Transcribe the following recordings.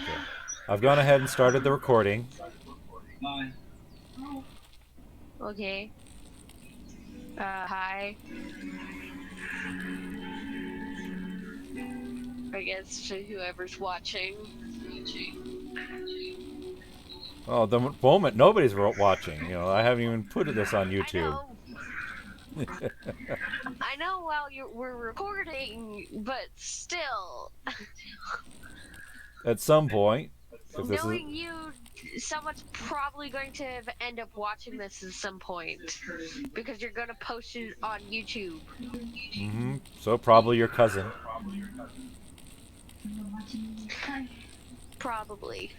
Okay. I've gone ahead and started the recording. Okay. Hi. I guess to whoever's watching. Oh, the moment nobody's watching. I haven't even put this on I YouTube. know. I know while we're recording, but still. At some point, if this is, Knowing you, someone's probably going to end up watching this at some point. Because you're going to post it on YouTube. so probably your cousin. Probably.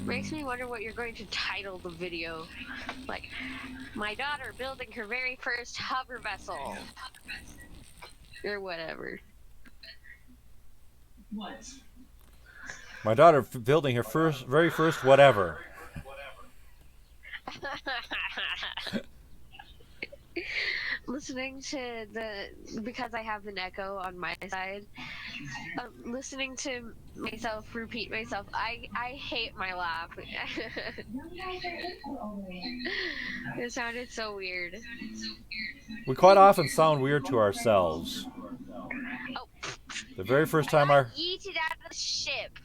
Makes me wonder what you're going to title the video. Like, my daughter building her very first hover vessel. Or whatever. My daughter building her very first whatever. Listening to because I have an echo on my side, listening to myself repeat myself, I hate my laugh. It sounded so weird. We quite often sound weird to ourselves. Oh, The very first I time got yeeted out of the ship.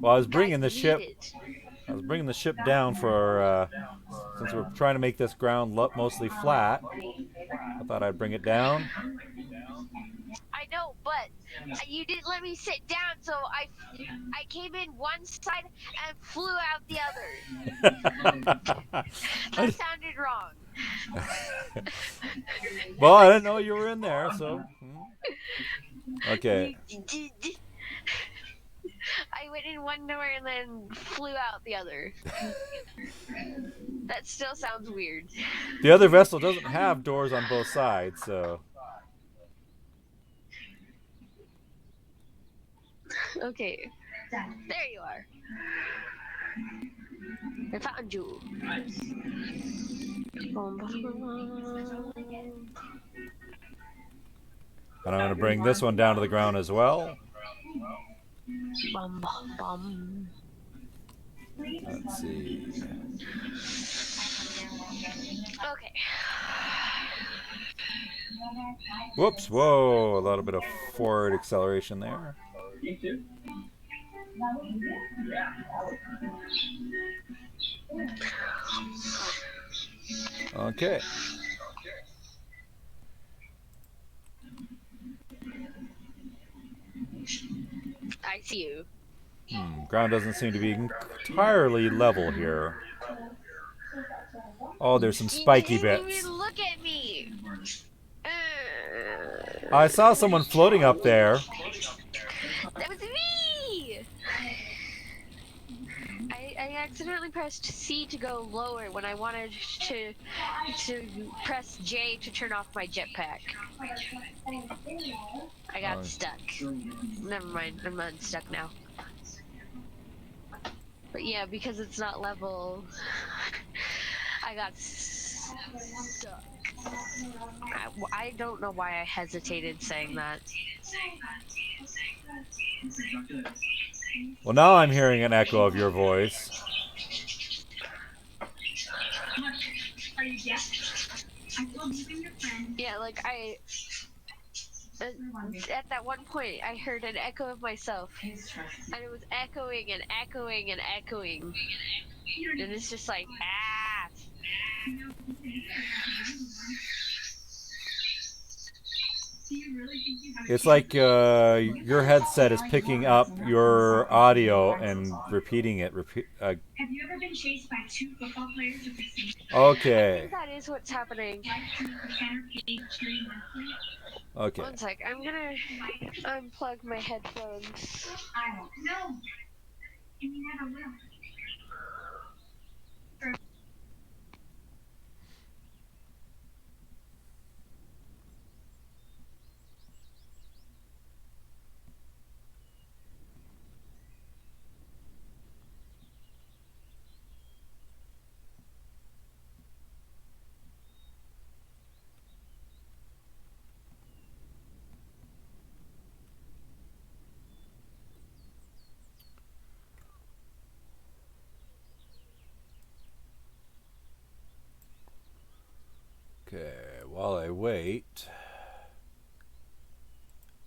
well, I was Got bringing the ship, yeeted. I was bringing the ship down for, since we're trying to make this ground mostly flat. I thought I'd bring it down. I know, but you didn't let me sit down, so I came in one side and flew out the other. That sounded wrong. Well, I didn't know you were in there, so. Okay. I went in one door and then flew out the other. That still sounds weird. The other vessel doesn't have doors on both sides, so. Okay. There you are. I found you. And I'm going to bring this one down to the ground as well. Bum, bum. Let's see. Okay. Whoops, whoa, a little bit of forward acceleration there. Okay. I see you. Ground doesn't seem to be entirely level here. Oh, there's some You spiky didn't bits. even look at me. I saw someone floating up there. That was me. I accidentally pressed C to go lower when I wanted to press J to turn off my jetpack. I got stuck. Never mind, I'm unstuck now. But yeah, because it's not level, I got stuck. I don't know why I hesitated saying that. Well, now I'm hearing an echo of your voice. Yeah, like at that one point, I heard an echo of myself, and it was echoing and echoing and echoing, and it's just like It's like your headset is picking up your audio and repeating it. Have you ever been chased by two football players at the same time? Okay. I think that is what's happening. Okay. One sec, I'm gonna unplug my headphones. I don't know. And you never will. right,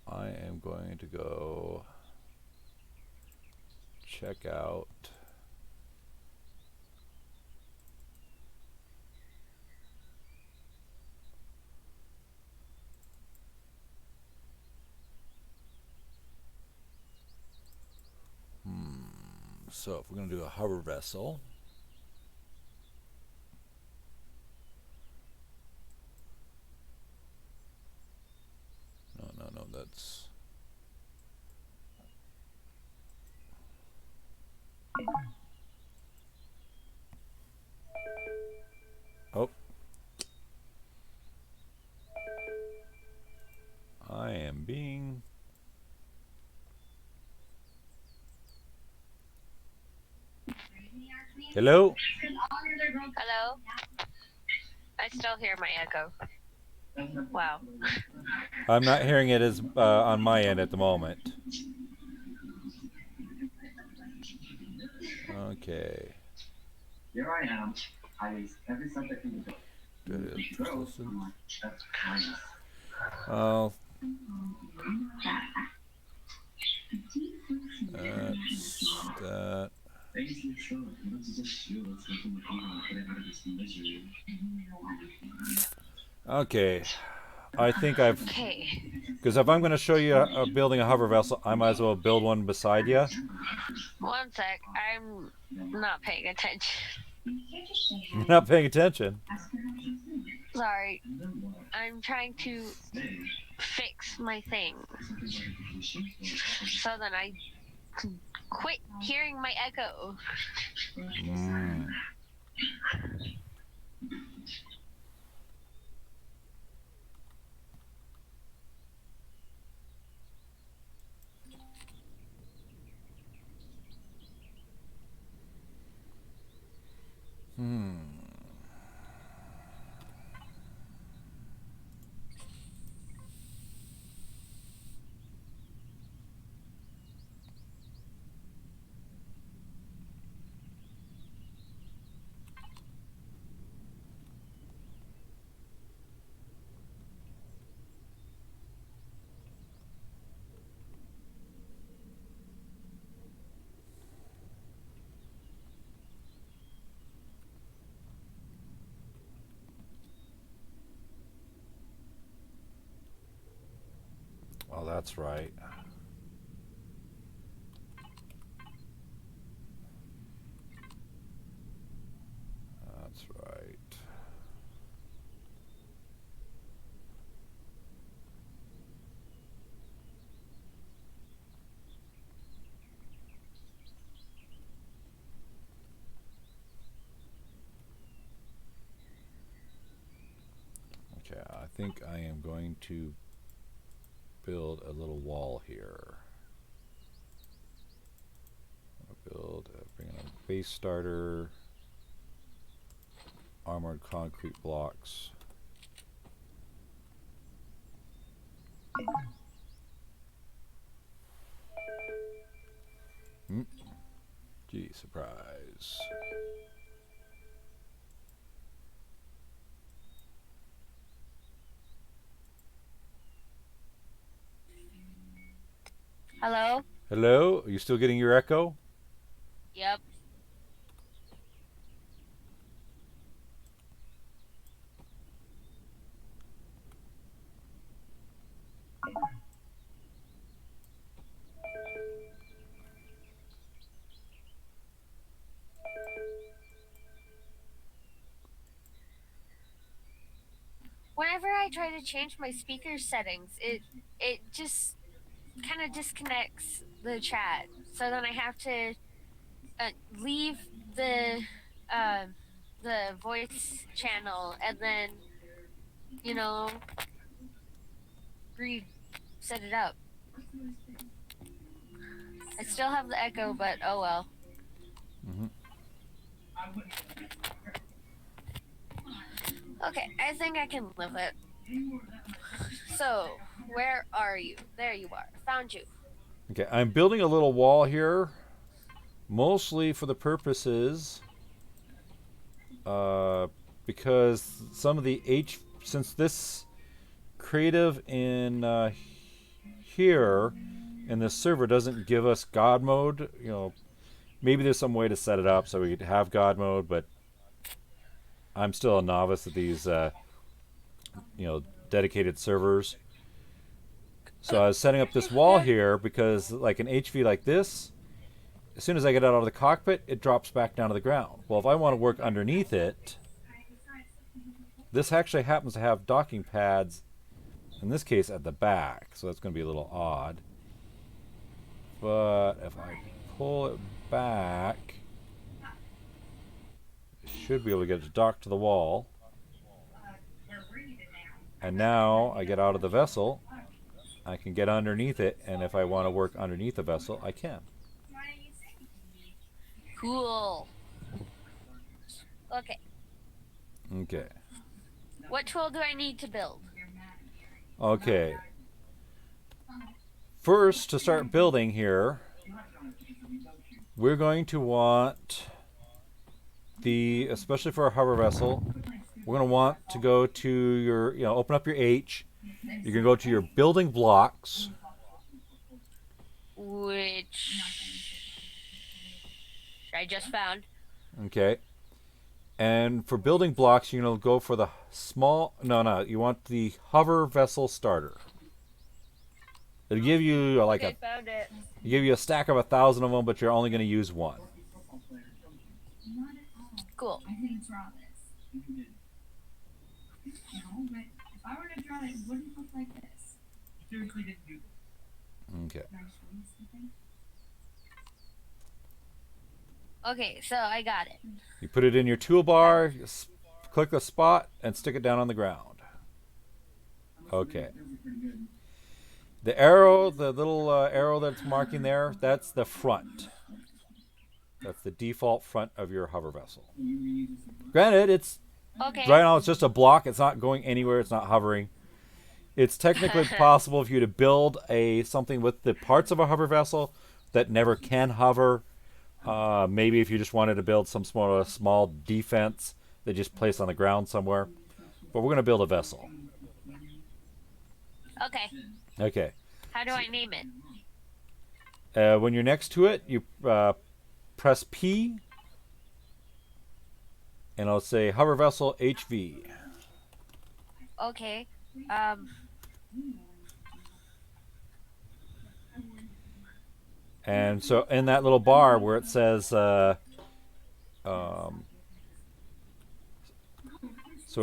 I am going to go check out so if we're going to do a hover vessel, no, that's oh, I am being hello. Hello? I still hear my echo. Wow. I'm not hearing it as on my end at the moment. Okay. Here I am. I waste every subject in the book. Well, that's that. Okay. I think I've... Okay. Because if I'm going to show you building a hover vessel, I might as well build one beside you. One sec. I'm not paying attention. You're not paying attention. Sorry. I'm trying to fix my thing so that I can quit hearing my echo. Oh, that's right. That's right. Okay, I think I am going to build a little wall here. Bring in a base starter, armored concrete blocks. Gee, surprise. Hello? Hello? Are you still getting your echo? Yep. Whenever I try to change my speaker settings, it just kind of disconnects the chat. So then I have to leave uh, the voice channel and then reset it up. I still have the echo, but oh well. Okay, I think I can live it. So, where are you? There you are. Found you. Okay, I'm building a little wall here, mostly for the purposes because some of the since this Creative in here in this server doesn't give us God mode. You know, maybe there's some way to set it up so we could have God mode, but I'm still a novice at these, dedicated servers. So I was setting up this wall here because, like an HV like this, as soon as I get out of the cockpit, it drops back down to the ground. Well, if I want to work underneath it, this actually happens to have docking pads, in this case at the back, so that's going to be a little odd. But if I pull it back, it should be able to get it docked to the wall. And now I get out of the vessel, I can get underneath it, and if I want to work underneath the vessel, I can. Cool. Okay. Okay. What tool do I need to build? Okay. First, to start building here, we're going to want especially for a hover vessel, we're going to want to go to your, open up your H. You're going to go to your building blocks. Which I just found. Okay. And for building blocks, you're going to go for the you want the hover vessel starter. It'll give you Found it. give you a stack of 1,000 of them, but you're only going to use one. Cool. Okay. Okay, so I got it. You put it in your toolbar, click the spot, and stick it down on the ground. Okay. The arrow, the little arrow that's marking there, that's the front. That's the default front of your hover vessel. Granted, it's Okay. right now it's just a block. It's not going anywhere. It's not hovering. It's technically possible for you to build something with the parts of a hover vessel that never can hover. Maybe if you just wanted to build some small defense they just place on the ground somewhere. But we're going to build a vessel. Okay. Okay. How do I name it? When you're next to it, you press P, and I'll say hover vessel HV. Okay. And so in that little bar where it says, so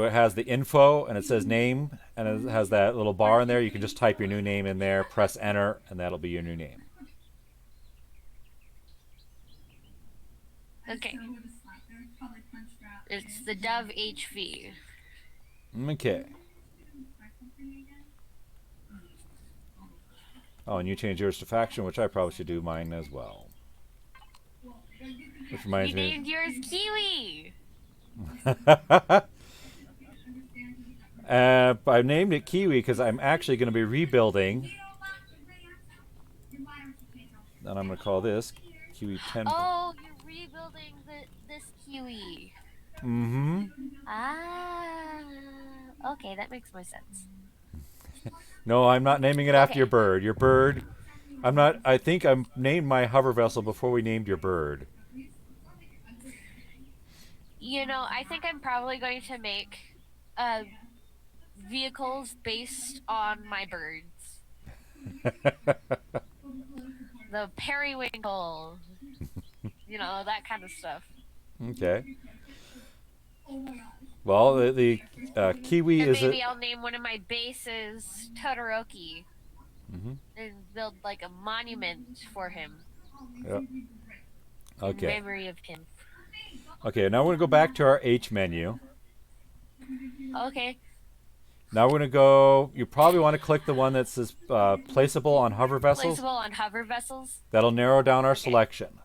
it has the info and it says name, and it has that little bar in there. You can just type your new name in there, press enter, and that'll be your new name. Okay. It's the Dove HV. Okay. Oh, and you changed yours to faction, which I probably should do mine as well. Which reminds You me. named yours Kiwi. I named it Kiwi because I'm actually going to be rebuilding. And I'm going to call this Kiwi 10. Oh, you're rebuilding this Kiwi. Mm-hmm. Ah. Okay, that makes more sense. No, I'm not naming it after your bird. Your bird. I think I named my hover vessel before we named your bird. I think I'm probably going to make vehicles based on my birds. The periwinkle. That kind of stuff. Okay. Well, the Kiwi And is maybe I'll name one of my bases Todoroki. Mm-hmm. And build like a monument for him. Yep. Okay. In memory of him. Okay, now we're going to go back to our H menu. Okay. Now we're going to go, you probably want to click the one that says placeable on hover vessels. Placeable on hover vessels? That'll narrow down our selection.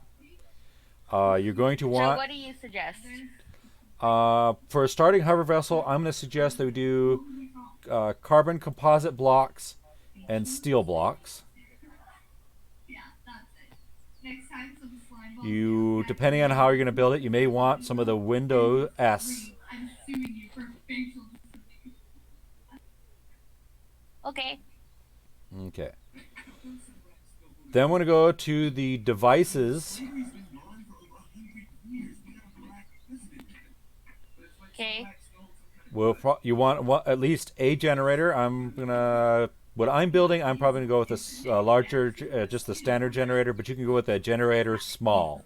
You're going to want... So what do you suggest? For a starting hover vessel, I'm going to suggest that we do carbon composite blocks and steel blocks. You, depending on how you're going to build it, you may want some of the window S. Okay. Okay. Then I'm going to go to the devices. Okay. You want at least a generator. What I'm building, I'm probably gonna go with a larger, just the standard generator. But you can go with a generator small.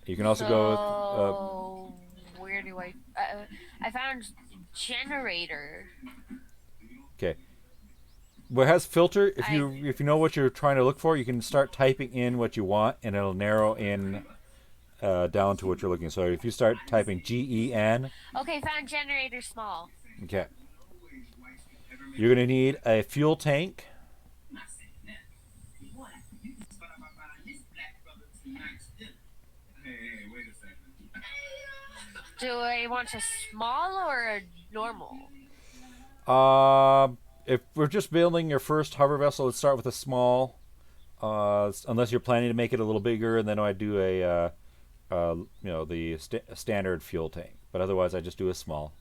You can also go with. So where do I found generator. Okay. What has filter? I If you know what you're trying to look for, you can start typing in what you want, and it'll narrow in down to what you're looking. So if you start typing GEN, Okay, found generator small. okay, you're gonna need a fuel tank. Do I want a small or a normal? Uh, if we're just building your first hover vessel, let's start with a small. Unless you're planning to make it a little bigger, and then I do the standard fuel tank. But otherwise, I just do a small.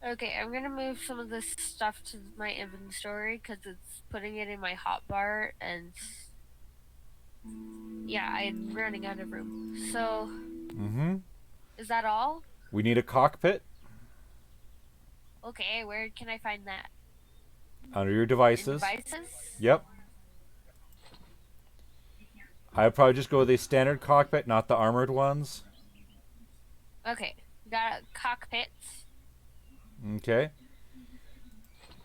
Okay, I'm gonna move some of this stuff to my inventory because it's putting it in my hotbar, and yeah, I'm running out of room. So, Mm-hmm. is that all? We need a cockpit Okay, where can I find that? under your In devices. devices? Yep. I'd probably just go with a standard cockpit, not the armored ones. Okay, got a cockpit. Okay.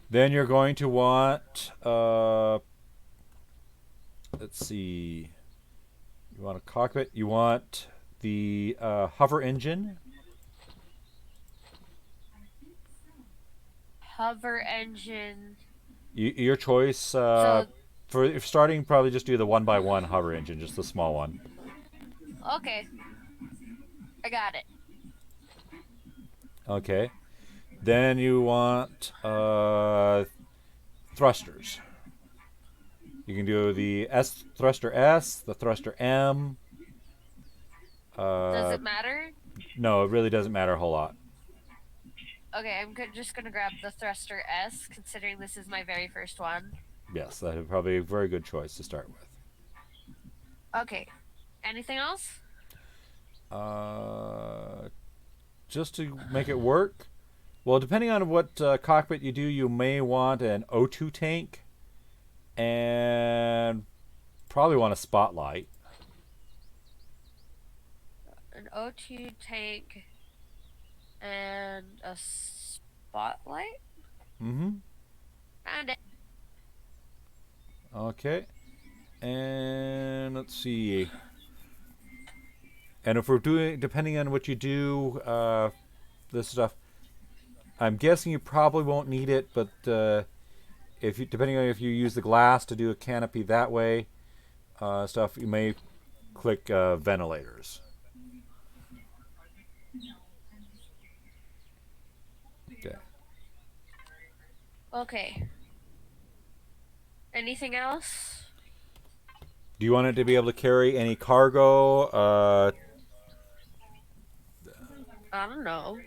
Then you're going to want, let's see, you want a cockpit. You want the hover engine. Hover engine. Your choice. So, For starting, probably just do the 1x1 hover engine, just the small one. okay, I got it. Okay. Then you want thrusters. You can do the thruster S, the thruster M. Does it matter? No, it really doesn't matter a whole lot. Okay, I'm just gonna grab the thruster S, considering this is my very first one. Yes, that would probably be a very good choice to start with. Okay, anything else? Just to make it work, well, depending on what cockpit you do, you may want an O2 tank and probably want a spotlight. An O2 tank and a spotlight? Mm-hmm. Found it. Okay. And let's see. And if we're doing, depending on what you do, this stuff, I'm guessing you probably won't need it, but depending on if you use the glass to do a canopy that way, stuff, you may click ventilators. Okay. Okay. Anything else? Do you want it to be able to carry any cargo? I don't know.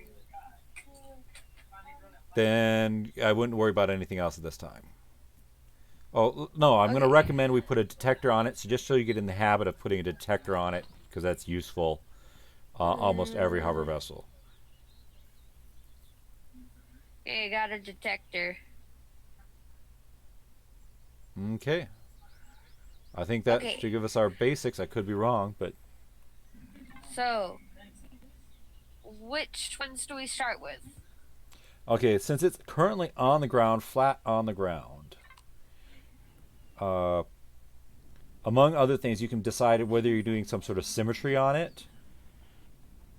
Then I wouldn't worry about anything else at this time. Oh, no, I'm going to Okay. recommend we put a detector on it, so just so you get in the habit of putting a detector on it, because that's useful almost every hover vessel. Okay, got a detector. Okay. I think that Okay. should give us our basics. I could be wrong, but So, which ones do we start with? okay, since it's currently on the ground, flat on the ground, uh, among other things, you can decide whether you're doing some sort of symmetry on it.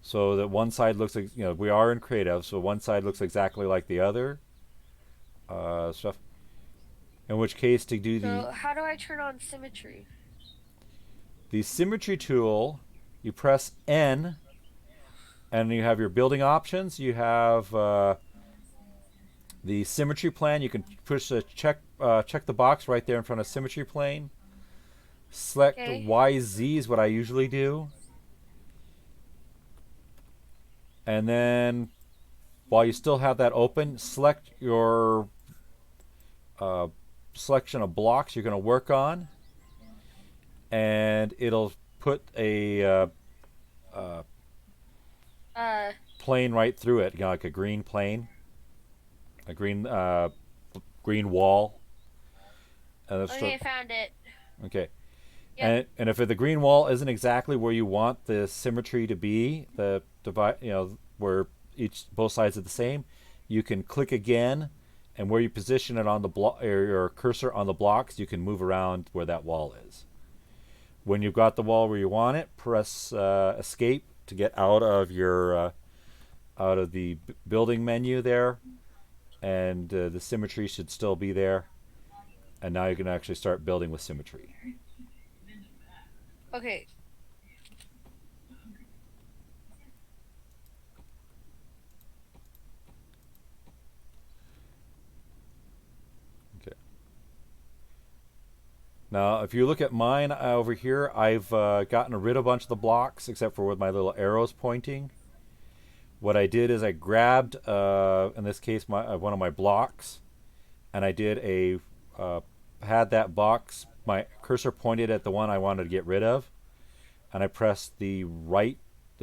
So that one side looks like, we are in creative, so one side looks exactly like the other. Stuff. In which case, to do So how do I turn on symmetry? the symmetry tool, you press N, and you have your building options. You have the symmetry plane. You can push the check the box right there in front of symmetry plane. Select Okay. YZ is what I usually do. And then, while you still have that open, select your selection of blocks you're going to work on. And it'll put a plane right through it, like a green plane. A green wall. Okay, found it. Okay. Yep. And if the green wall isn't exactly where you want the symmetry to be, the divide, where both sides are the same, you can click again, and where you position it on the block, or your cursor on the blocks, you can move around where that wall is. When you've got the wall where you want it, press Escape to get out of your out of the building menu there, and the symmetry should still be there. And now you can actually start building with symmetry. Okay. Okay. Now, if you look at mine over here, I've gotten rid of a bunch of the blocks except for with my little arrows pointing. What I did is I grabbed, in this case, one of my blocks, and I did had that box, my cursor pointed at the one I wanted to get rid of, and I pressed the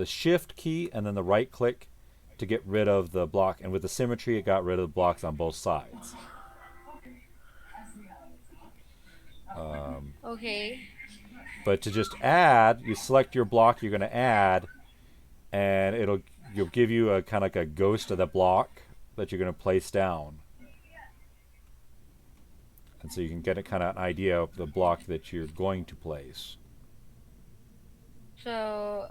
shift key and then the right click to get rid of the block, and with the symmetry it got rid of the blocks on both sides. Okay. But to just add, you select your block you're going to add, and you'll give you a kind of like a ghost of the block that you're going to place down. And so you can get a kind of an idea of the block that you're going to place. So,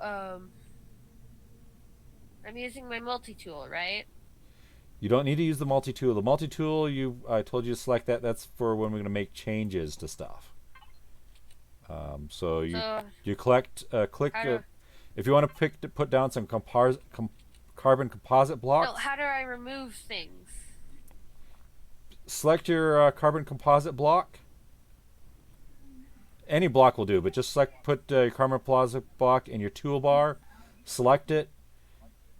I'm using my multi-tool, right? You don't need to use the multi-tool. The multi-tool, I told you to select that. That's for when we're going to make changes to stuff. So you click. If you want to put down some carbon composite blocks. No, how do I remove things? Select your carbon composite block. Any block will do, but just put your carbon composite block in your toolbar. Select it.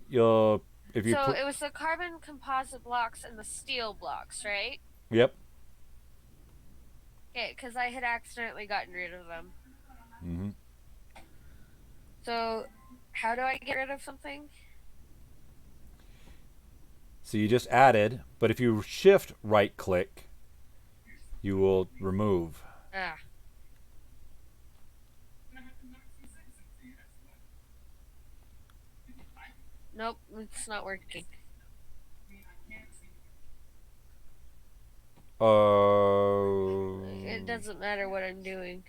It was the carbon composite blocks and the steel blocks, right? Yep. Okay, because I had accidentally gotten rid of them. Mm-hmm. So, how do I get rid of something? So you just added, but if you shift right click, you will remove. Ah. Nope, it's not working. It doesn't matter what I'm doing.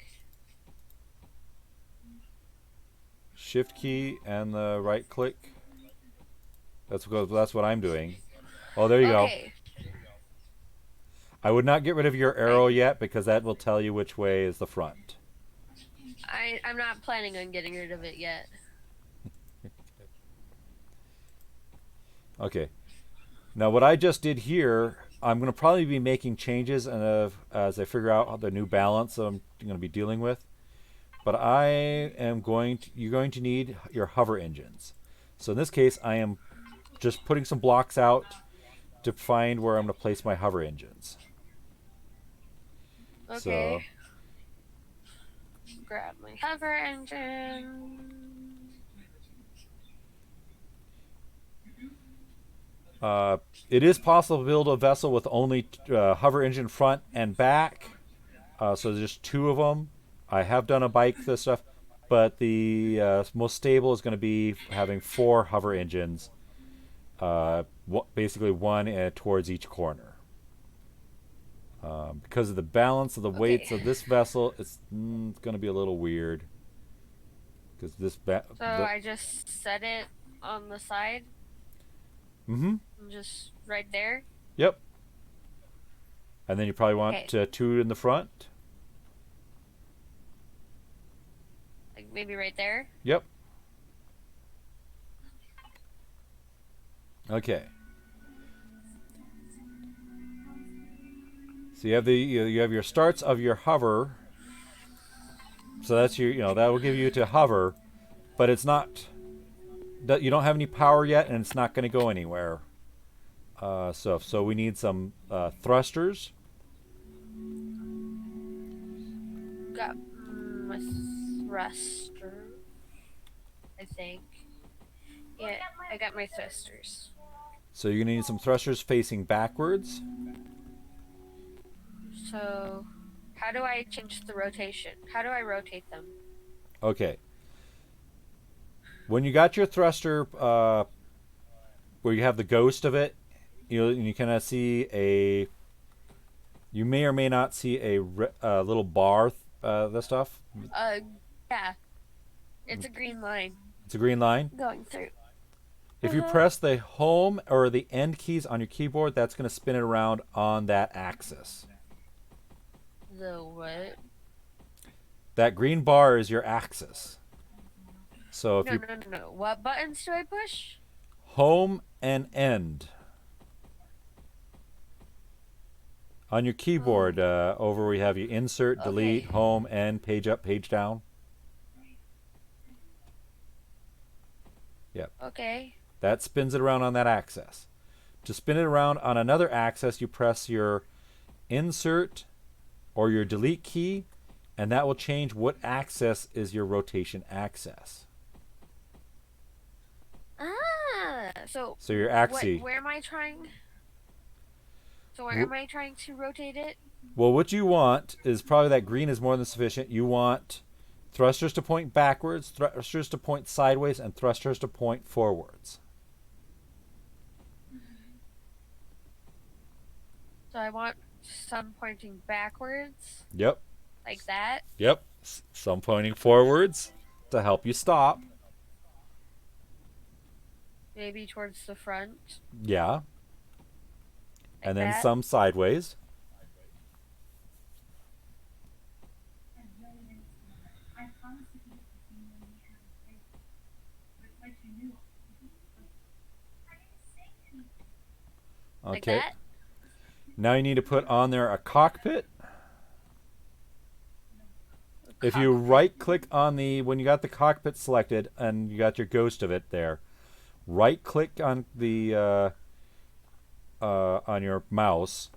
Shift key and the right click. That's what I'm doing. Oh, there you go. I would not get rid of your arrow yet because that will tell you which way is the front. I'm not planning on getting rid of it yet. Okay. Now what I just did here, I'm going to probably be making changes as I figure out the new balance I'm going to be dealing with. But you're going to need your hover engines. So in this case, I am just putting some blocks out to find where I'm going to place my hover engines. Okay. So, grab my hover engine. It is possible to build a vessel with only hover engine front and back. So there's just two of them. I have done a bike, this stuff, but the most stable is going to be having 4 hover engines, basically one towards each corner. Because of the balance of the weights of this vessel, it's going to be a little weird. Because I just set it on the side. Mm-hmm. Just right there. Yep. And then you probably want two in the front. Like maybe right there. Yep. Okay. So you have you have your starts of your hover. So that's your that will give you to hover, but it's not. You don't have any power yet, and it's not going to go anywhere. So we need some thrusters. Got my thruster, I think. Yeah, I got my thrusters. So you're going to need some thrusters facing backwards. So, how do I change the rotation? How do I rotate them? Okay. When you got your thruster, where you have the ghost of it, you kind of see a. You may or may not see a little bar. The stuff. Yeah. It's a green line. It's a green line going through. If you press the home or the end keys on your keyboard, that's going to spin it around on that axis. The what? That green bar is your axis. So if No. What buttons do I push? Home and end. On your keyboard, over where you have your insert, delete, home, end, page up, page down. Yep. Okay. That spins it around on that axis. To spin it around on another axis, you press your insert or your delete key, and that will change what axis is your rotation axis. Ah, so your axis. Where am I trying? So where am I trying to rotate it? Well, what you want is probably that green is more than sufficient. You want thrusters to point backwards, thrusters to point sideways, and thrusters to point forwards. So I want some pointing backwards. Yep. Like that? Yep. Some pointing forwards to help you stop. Maybe towards the front. Yeah. Like and then that. Some sideways. Okay. Like that? Now you need to put on there a cockpit. If you right click on when you got the cockpit selected and you got your ghost of it there, right click on the on your mouse,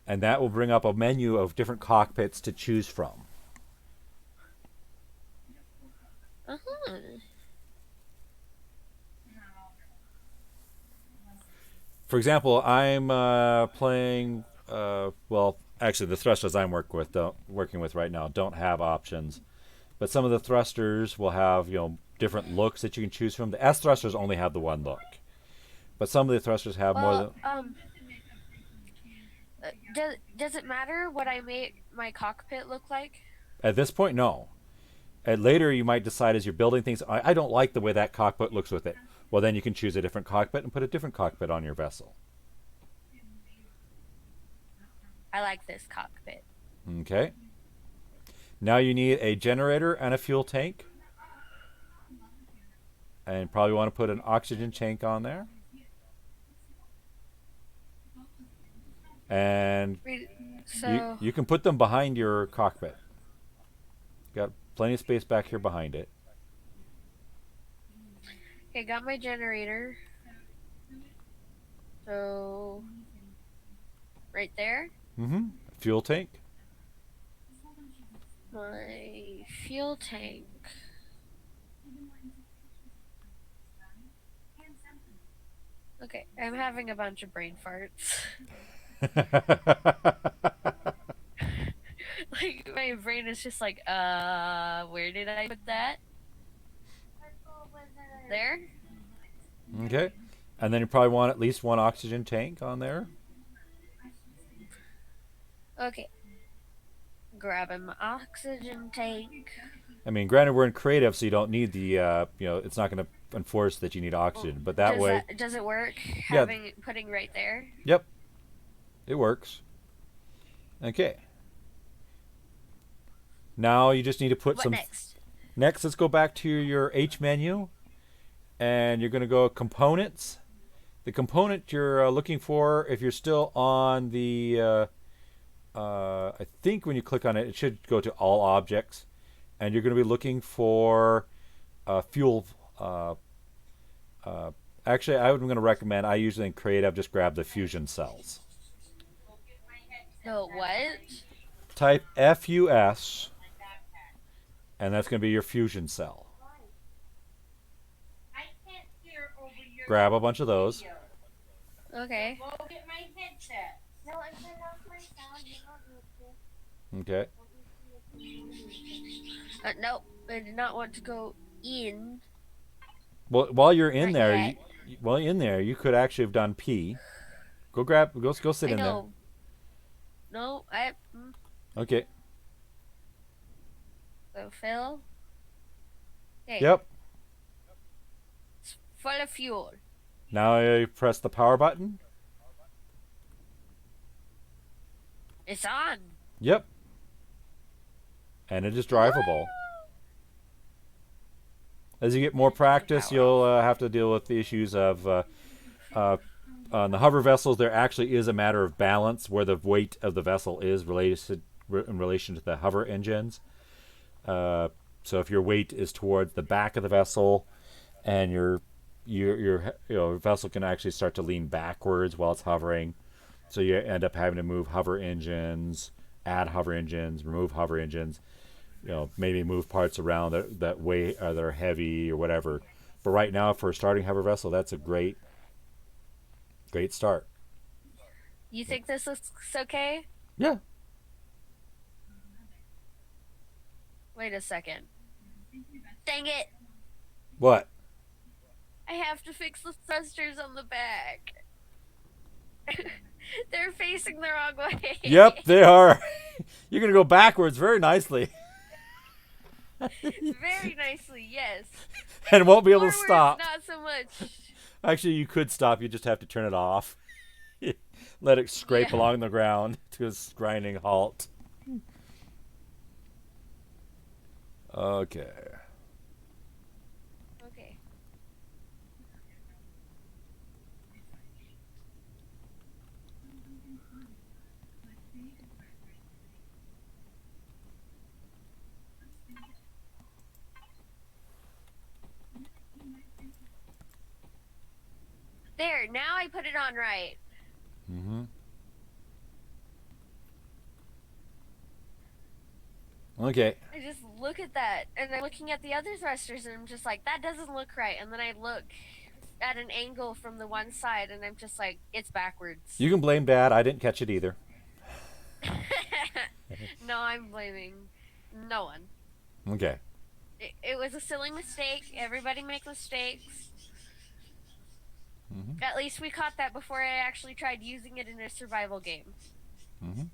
and that will bring up a menu of different cockpits to choose from. For example, I'm playing. Well, actually, the thrusters I'm working with right now don't have options, but some of the thrusters will have different looks that you can choose from. The S thrusters only have the one look, but some of the thrusters have more than. Does it matter what I make my cockpit look like? At this point, no. Later, you might decide as you're building things, I don't like the way that cockpit looks with it. Well, then you can choose a different cockpit and put a different cockpit on your vessel. I like this cockpit. Okay. Now you need a generator and a fuel tank. And probably want to put an oxygen tank on there. And you can put them behind your cockpit. Got plenty of space back here behind it. Okay, got my generator. So, right there. Mm-hmm. Fuel tank. My fuel tank. Okay, I'm having a bunch of brain farts. Like, my brain is just like, where did I put that? There? Okay. And then you probably want at least one oxygen tank on there. Okay. Grabbing my oxygen tank. I mean, granted, we're in creative, so you don't need the, it's not going to enforce that you need oxygen, but that way... Does it work? Yeah. Putting right there? Yep. It works. Okay. Now you just need to put What some... next? Next, let's go back to your H menu. And you're going to go Components. The component you're looking for, if you're still on the... I think when you click on it, it should go to All Objects. And you're going to be looking for fuel... actually, I'm going to recommend, I usually in Creative just grab the fusion cells. No, what? Type FUS, and that's going to be your fusion cell. Grab a bunch of those. Okay. Okay. Nope. I did not want to go in. Well, while you're in Not there, yet. while you're in there, you could actually have done P. Go sit I in there. know. No, Okay. so fill. Okay. Yep. It's full of fuel. Now you press the power button. It's on. Yep. And it is drivable. As you get more practice, you'll have to deal with the issues of on the hover vessels. There actually is a matter of balance where the weight of the vessel is related in relation to the hover engines. So if your weight is towards the back of the vessel, and your vessel can actually start to lean backwards while it's hovering, so you end up having to move hover engines, add hover engines, remove hover engines. Maybe move parts around that weigh that are heavy or whatever. But right now, for a starting hover vessel, that's a great start. You think this looks okay? Yeah. Wait a second. Dang it! What? I have to fix the thrusters on the back. They're facing the wrong way. Yep, they are. You're gonna go backwards very nicely, Very nicely, yes. and won't be able to Forwards, stop. Not so much. Actually, you could stop. You just have to turn it off. Let it scrape Yeah. along the ground to a grinding halt. Okay. Okay. There, now I put it on right. Mm-hmm. Okay. I just look at that, and I'm looking at the other thrusters, and I'm just like, that doesn't look right. And then I look at an angle from the one side, and I'm just like, it's backwards. You can blame Dad. I didn't catch it either. No, I'm blaming no one. Okay. It was a silly mistake. Everybody makes mistakes. Mm-hmm. At least we caught that before I actually tried using it in a survival game. Mm-hmm.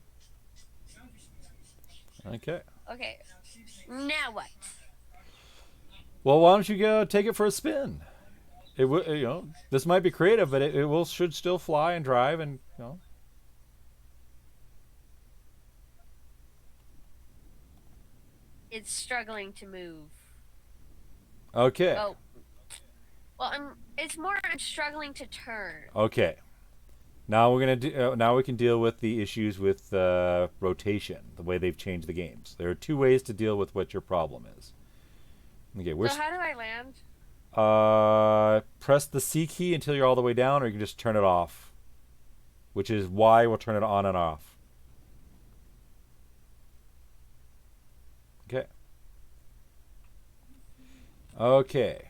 Okay. Okay. Now what? Well, why don't you go take it for a spin? It will, this might be creative, but it should still fly and drive, and It's struggling to move. Okay. Oh. Well, it's more I'm struggling to turn. Okay. Now we're gonna do. Now we can deal with the issues with rotation. The way they've changed the games. There are two ways to deal with what your problem is. Okay. So how do I land? Press the C key until you're all the way down, or you can just turn it off. Which is Y will turn it on and off. Okay. Okay.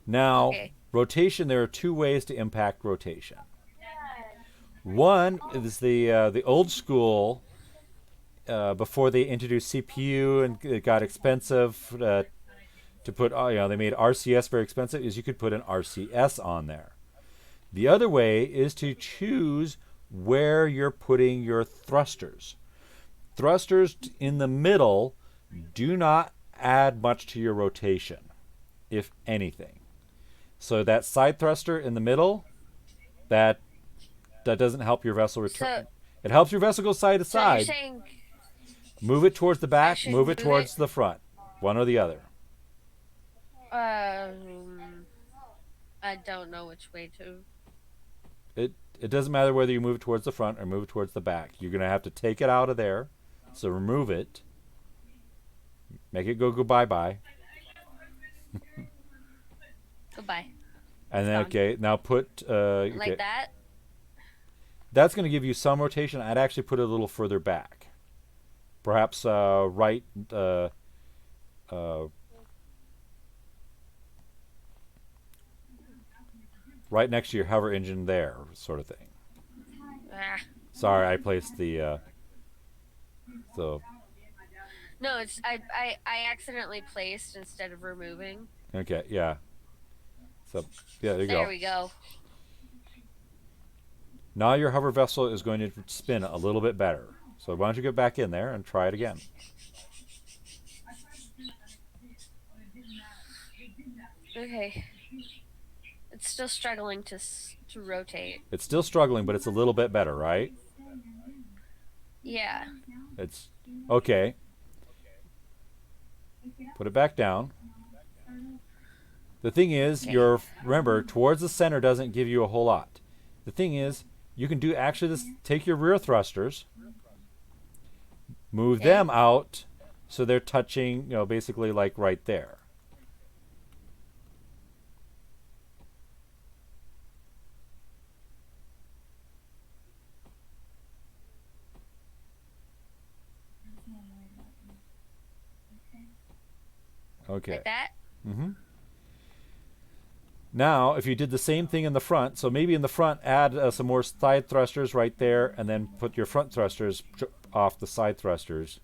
Now, rotation, there are two ways to impact rotation. One is the old school, before they introduced CPU and it got expensive to put, they made RCS very expensive, is you could put an RCS on there. The other way is to choose where you're putting your thrusters. Thrusters in the middle do not add much to your rotation, if anything. So that side thruster in the middle, that doesn't help your vessel return. It helps your vessel go side to So you're side. saying Move it towards the I back, should move it move towards it? the front. One or the other. I don't know which way to. It doesn't matter whether you move it towards the front or move it towards the back. You're going to have to take it out of there. So remove it. Make it go bye-bye. Goodbye. And then, Gone. okay, now put... okay. Like that? That's going to give you some rotation. I'd actually put it a little further back. Perhaps right... right next to your hover engine there, sort of thing. Ah. Sorry, I placed the... so, No, it's I accidentally placed instead of removing. okay, yeah. So, yeah, there you There go. we go. Now your hover vessel is going to spin a little bit better. So why don't you get back in there and try it again. Okay. It's still struggling to rotate. It's still struggling, but it's a little bit better, right? Yeah. It's okay. Put it back down. The thing is, Okay. remember, towards the center doesn't give you a whole lot. The thing is, you can do actually this, take your rear thrusters, move Okay. them out so they're touching, basically like right there. Okay. Like that? Mm-hmm. Now, if you did the same thing in the front, so maybe in the front add some more side thrusters right there, and then put your front thrusters off the side thrusters.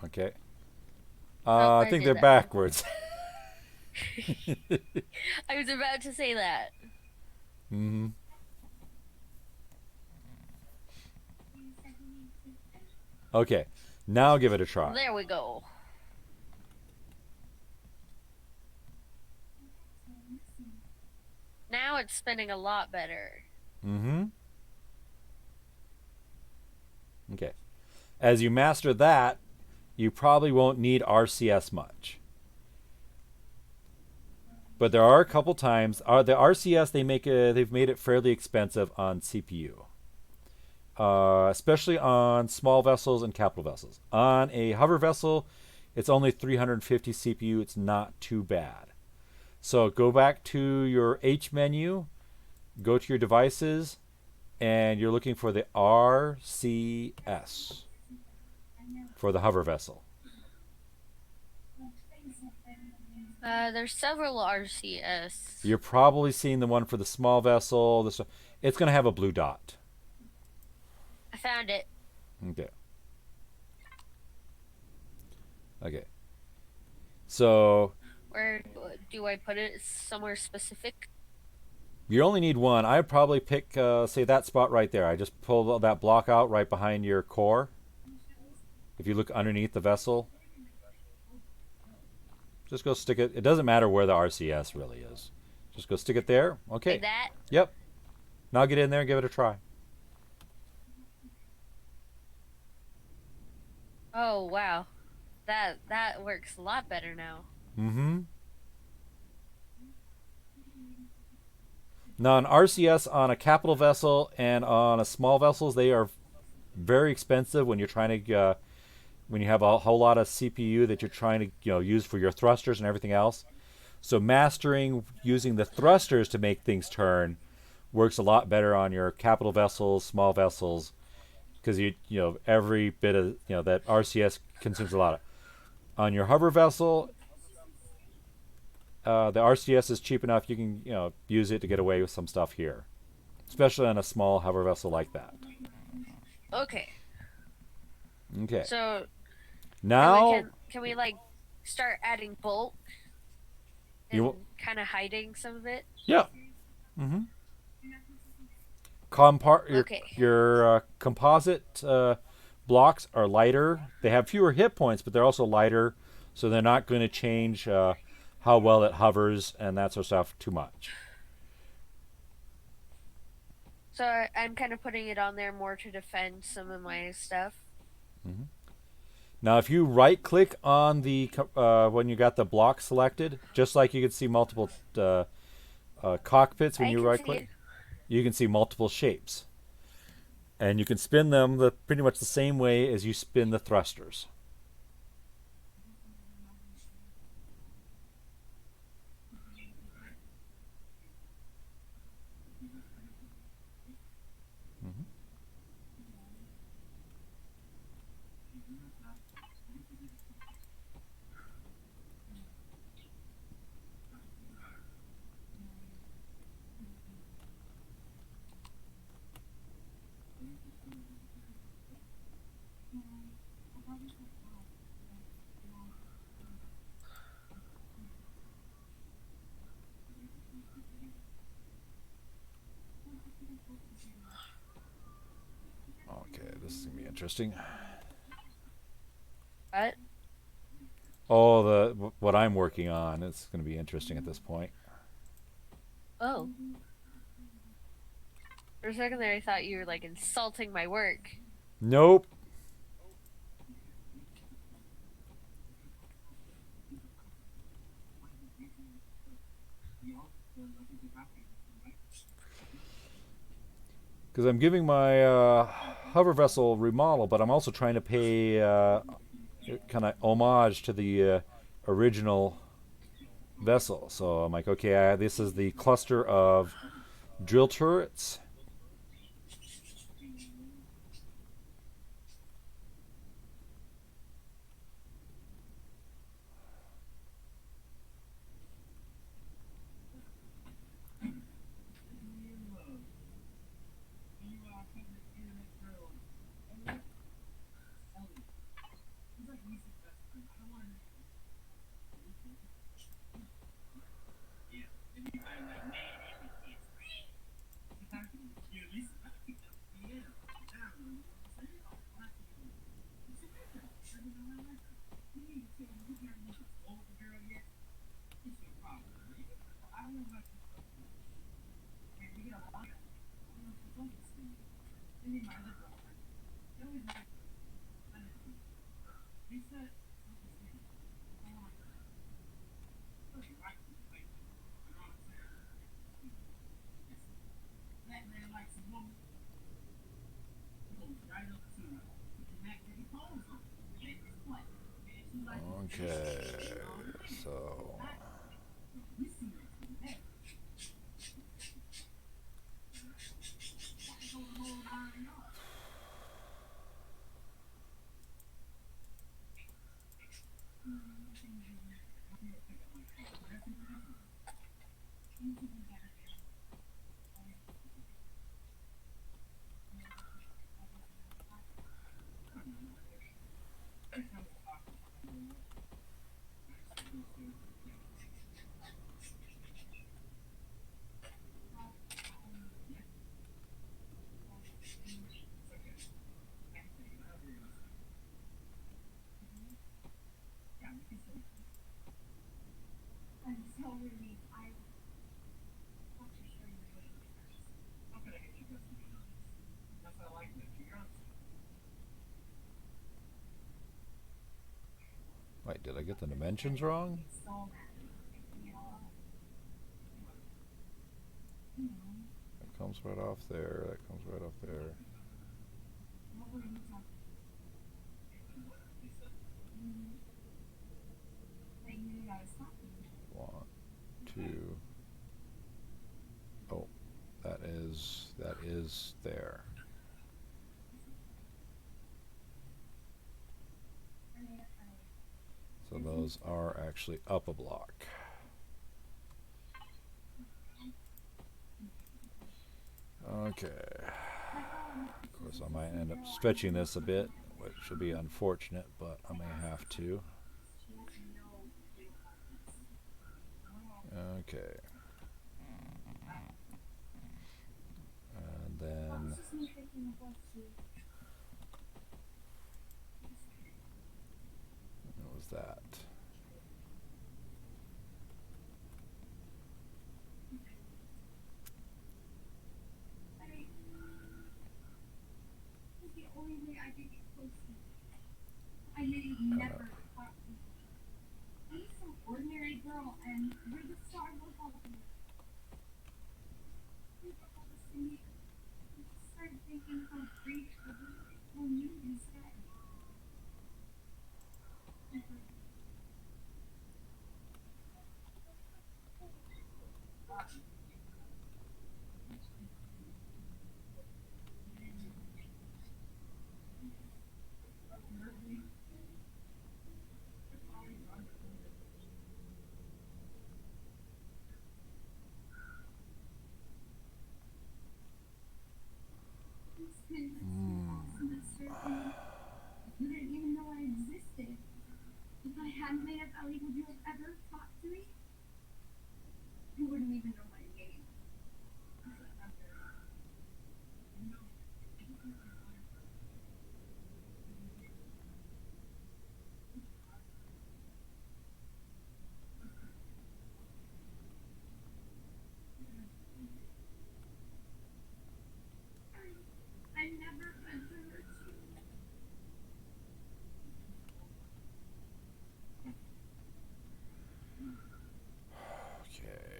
Okay. Oh, I I think did they're that. backwards. I was about to say that. Mm-hmm. Okay. Now give it a try. There we go. Now it's spinning a lot better. Mm-hmm. Okay. As you master that, you probably won't need RCS much. But there are a couple times, the RCS they've made it fairly expensive on CPU, especially on small vessels and capital vessels. On a hover vessel, it's only 350 CPU. It's not too bad. So go back to your H menu, go to your devices, and you're looking for the RCS for the hover vessel. There's several RCS. You're probably seeing the one for the small vessel. It's going to have a blue dot. I found it. Okay. Okay. So Where do I put it? Somewhere specific? you only need one. I'd probably pick, say, that spot right there. I just pull that block out right behind your core. If you look underneath the vessel, just go stick it. It doesn't matter where the RCS really is. Just go stick it there. Okay. Like that? Yep. Now get in there and give it a try. Oh, wow. That works a lot better now. Mm-hmm. Now, an RCS on a capital vessel and on a small vessels, they are very expensive when you're trying to, when you have a whole lot of CPU that you're trying to, use for your thrusters and everything else. So mastering using the thrusters to make things turn works a lot better on your capital vessels, small vessels, because every bit of that RCS consumes a lot of. On your hover vessel, the RCS is cheap enough you can use it to get away with some stuff here, especially on a small hover vessel like that. Okay. Okay. So Now can we like start adding bulk You and kind of hiding some of it? yeah. Mm-hmm. Your Okay. your composite blocks are lighter. They have fewer hit points, but they're also lighter, so they're not going to change how well it hovers and that sort of stuff too much. So I'm kind of putting it on there more to defend some of my stuff. Mm-hmm. Now, if you right-click on the when you got the block selected, just like you can see multiple cockpits when you right-click, you can see multiple shapes, and you can spin them pretty much the same way as you spin the thrusters. Mm-hmm. Okay, this is gonna be interesting. What? Oh, what I'm working on. It's gonna be interesting at this point. Oh. For a second there, I thought you were like insulting my work. Nope. Because I'm giving my hover vessel remodel, but I'm also trying to pay kind of homage to the original vessel. So I'm like, okay, this is the cluster of drill turrets. Okay, so wait, did I get the dimensions wrong? That comes right off there. That comes right off there. One, two. Oh, that is there. So those are actually up a block. Okay. Of course, I might end up stretching this a bit, which will be unfortunate, but I may have to. Okay. And then is that? Ordinary girl, and you're the star of all of them. Started thinking how great when you instead. You didn't even know I existed. If I hadn't made up Ellie, would you have ever talked to me? You wouldn't even know my name. I never meant to hurt you. Okay.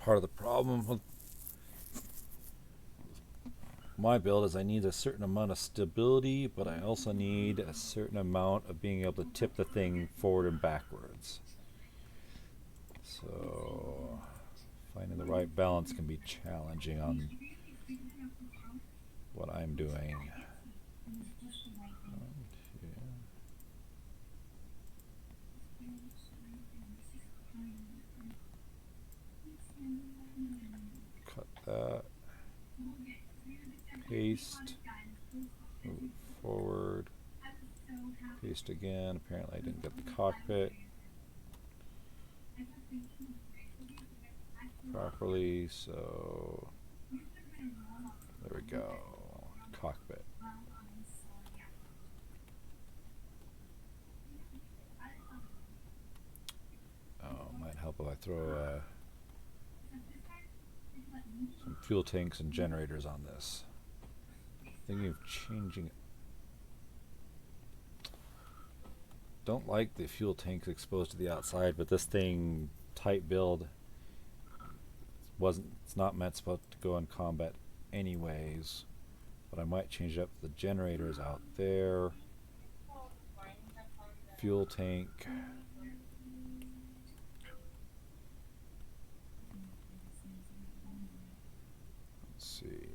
Part of the problem with my build is I need a certain amount of stability, but I also need a certain amount of being able to tip the thing forward and backwards. So finding the right balance can be challenging on what I'm doing. Cut that. Paste. Move forward. Paste again. Apparently I didn't get the cockpit properly, so there we go. Cockpit. Oh, might help if I throw some fuel tanks and generators on this. Thinking of changing it. Don't like the fuel tanks exposed to the outside, but this thing, tight build, it's not meant supposed to go in combat anyways. but I might change up the generators out there. Fuel tank. Let's see.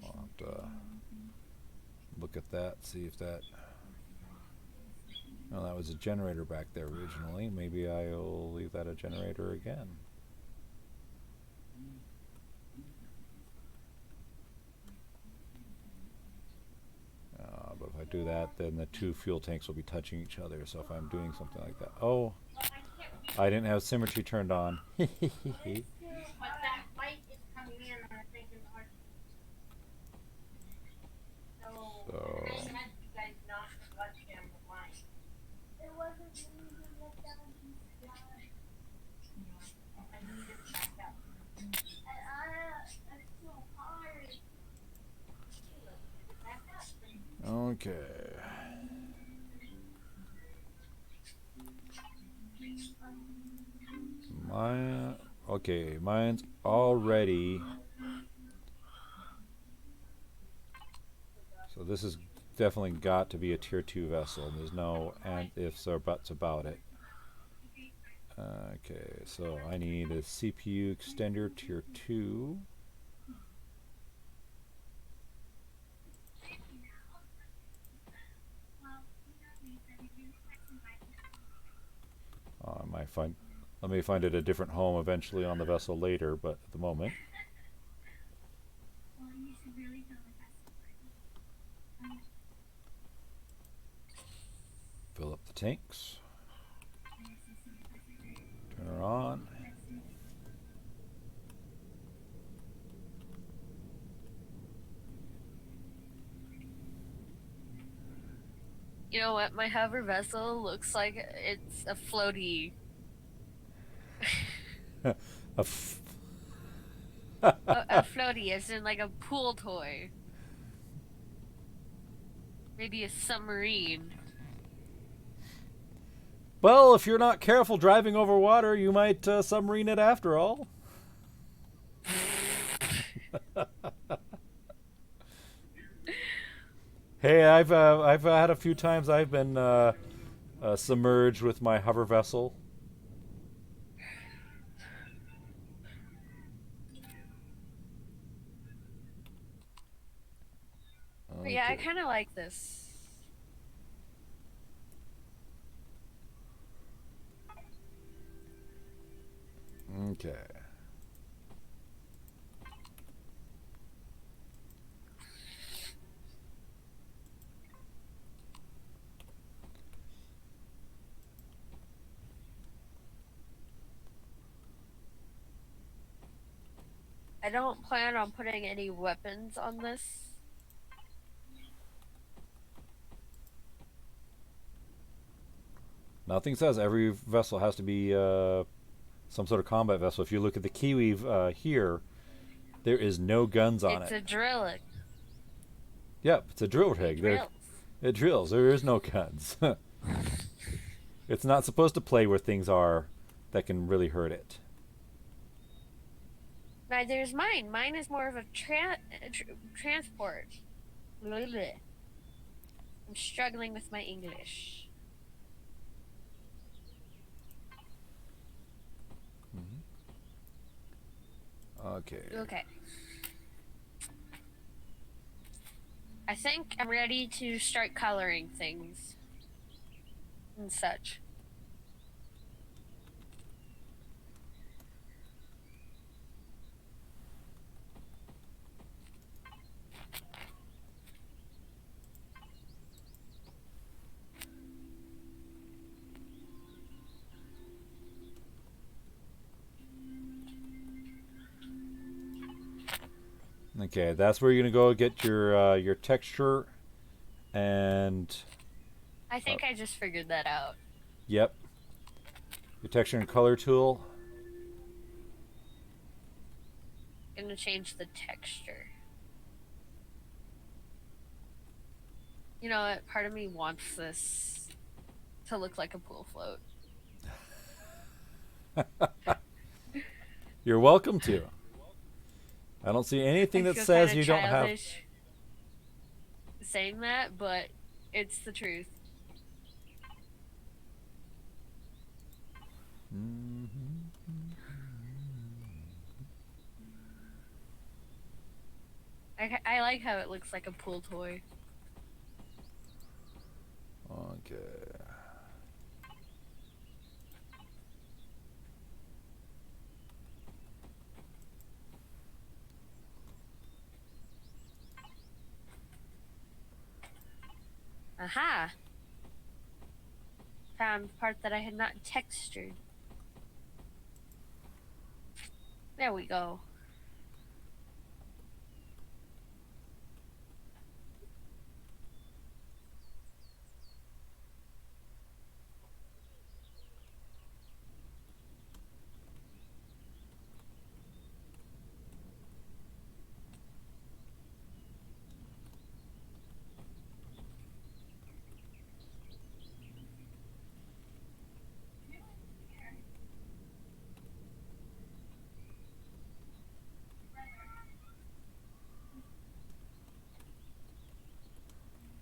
I'll have to look at that, see if that... No, that was a generator back there originally. Maybe I'll leave that a generator again. But if I do that, then the two fuel tanks will be touching each other. So if I'm doing something like that... Oh! I didn't have symmetry turned on. So... Okay. Okay, mine's already... So this has definitely got to be a tier 2 vessel. There's no and ifs or buts about it. Okay, so I need a CPU extender tier 2. I might find... Let me find it a different home eventually on the vessel later, but at the moment. Fill up the tanks. Turn her on. You know what? My hover vessel looks like it's a floaty. a floaty, as in like a pool toy. Maybe a submarine. Well, if you're not careful driving over water, you might submarine it after all. Hey, I've had a few times I've been submerged with my hover vessel. Okay. Yeah, I kind of like this. Okay. I don't plan on putting any weapons on this. Nothing says every vessel has to be some sort of combat vessel. If you look at the Kiwi here, there is no guns on It's it. a drill. Yep, it's a drill rig. It drills. There is no guns. It's not supposed to play where things are that can really hurt it. Neither is mine. Mine is more of a transport. Bleh. I'm struggling with my English. Okay. Okay. I think I'm ready to start coloring things and such. Okay, that's where you're gonna go get your texture, and I think I just figured that out. yep, your texture and color tool. Gonna change the texture. You know what? Part of me wants this to look like a pool float. You're welcome to. I don't see anything I that feel says kind you of don't have. childish saying that, but it's the truth. I like how it looks like a pool toy. Okay. Aha! Found the part that I had not textured. There we go.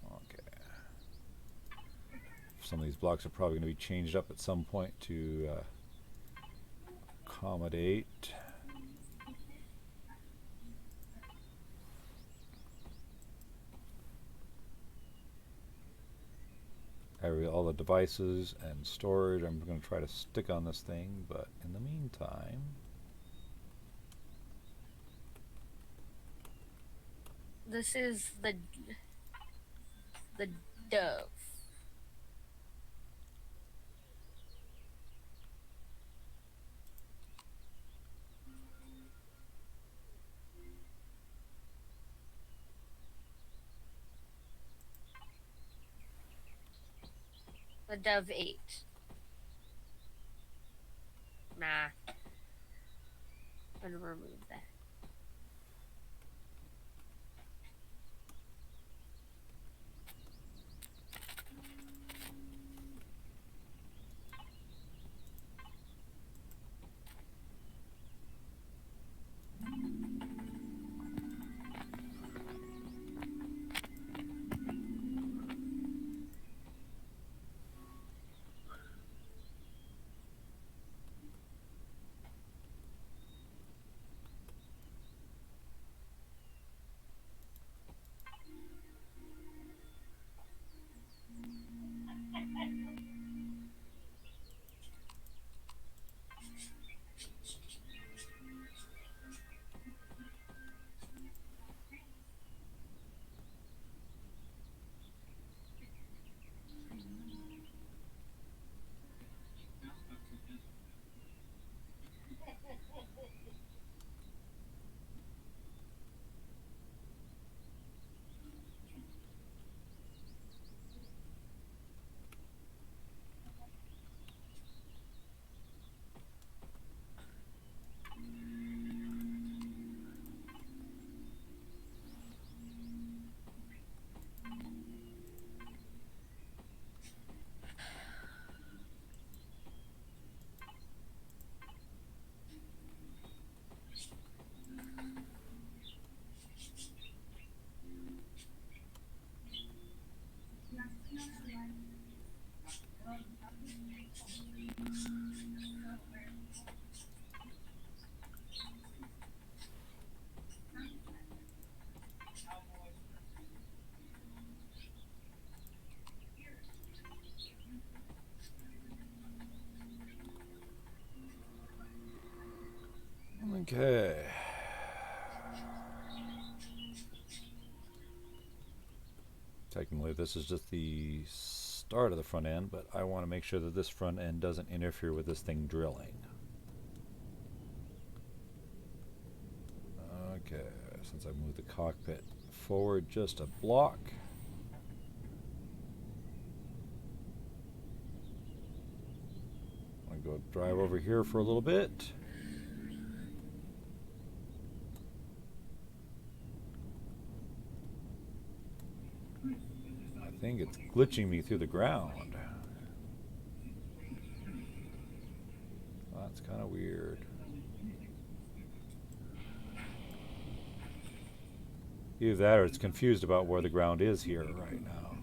Okay. Some of these blocks are probably going to be changed up at some point to accommodate. All the devices and storage I'm going to try to stick on this thing, but in the meantime, This is the dove. The dove ate. Nah. I'm gonna remove that. okay. Technically, this is just the start of the front end, but I want to make sure that this front end doesn't interfere with this thing drilling. Okay, since I moved the cockpit forward just a block. I'm going to go drive over here for a little bit. I think it's glitching me through the ground. That's kind of weird. Either that or it's confused about where the ground is here right now.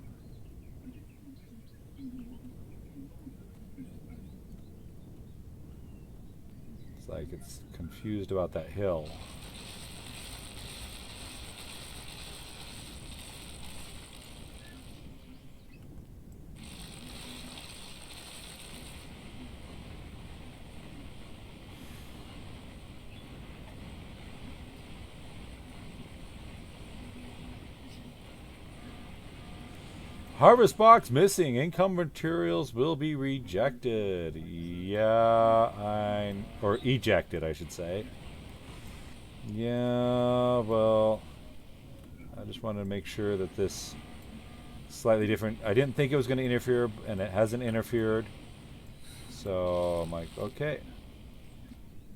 It's like it's confused about that hill. Harvest box missing. Income materials will be rejected. Yeah, or ejected, I should say. Yeah, well, I just wanted to make sure that this slightly different. I didn't think it was going to interfere, and it hasn't interfered. So I'm like, okay.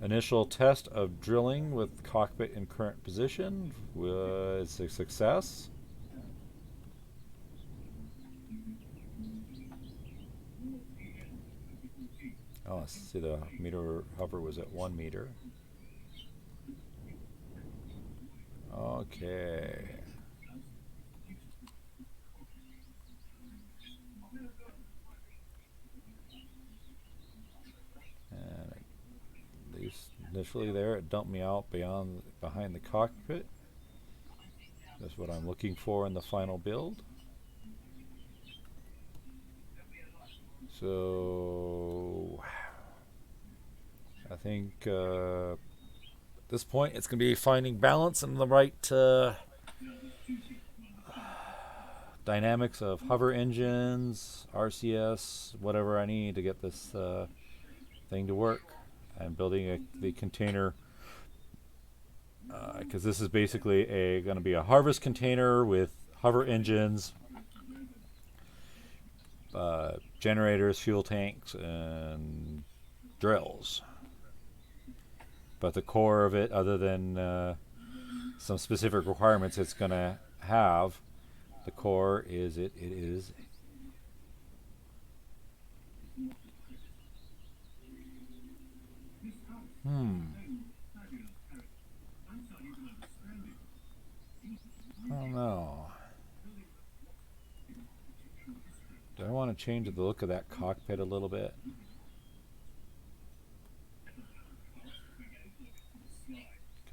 Initial test of drilling with cockpit in current position was a success. Oh, see, the meter hover was at 1 meter. Okay. And at least initially there, it dumped me out behind the cockpit. That's what I'm looking for in the final build. So I think at this point it's going to be finding balance and the right dynamics of hover engines, RCS, whatever I need to get this thing to work. I'm building the container because this is basically going to be a harvest container with hover engines, generators, fuel tanks, and drills. But the core of it, other than some specific requirements it's going to have, the core is it is I don't know. Do I want to change the look of that cockpit a little bit?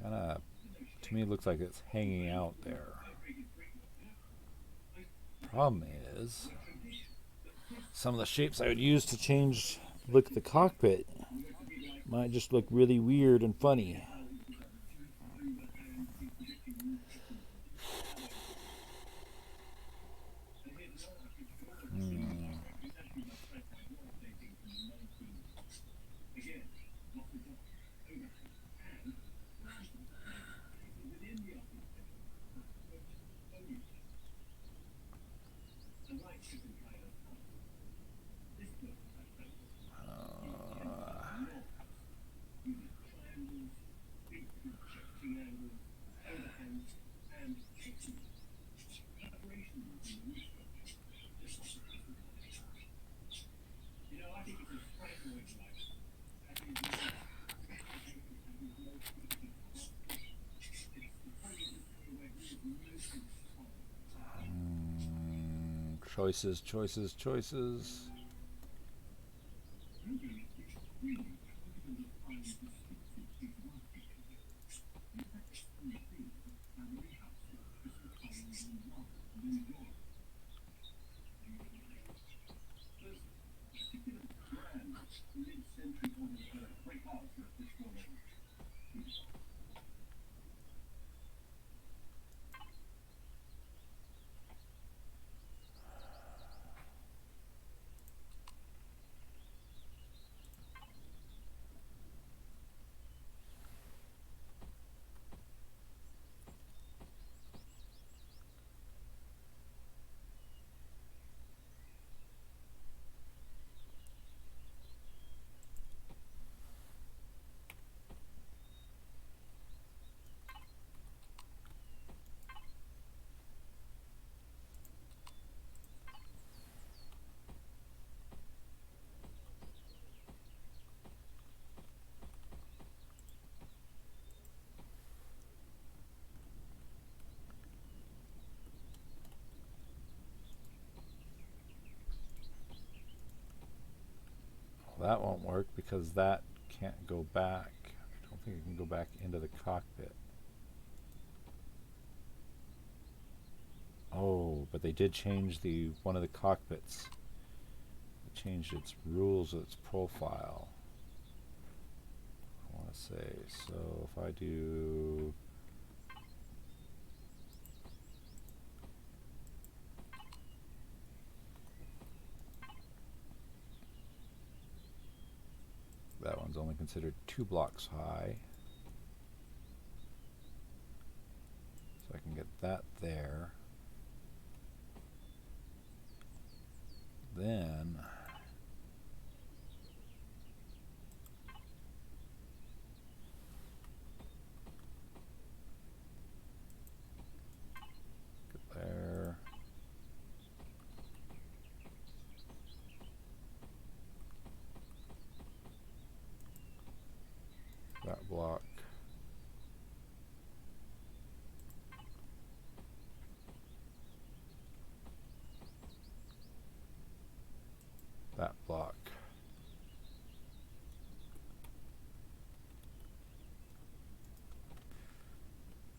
Kind of, to me, it looks like it's hanging out there. Problem is, some of the shapes I would use to change the look of the cockpit might just look really weird and funny. Choices, choices, choices. that won't work because that can't go back. I don't think it can go back into the cockpit. Oh, but they did change one of the cockpits. They changed its rules of its profile. I want to say, so if I do that one's only considered 2 blocks high. So I can get that there. Then get there. That block. That block.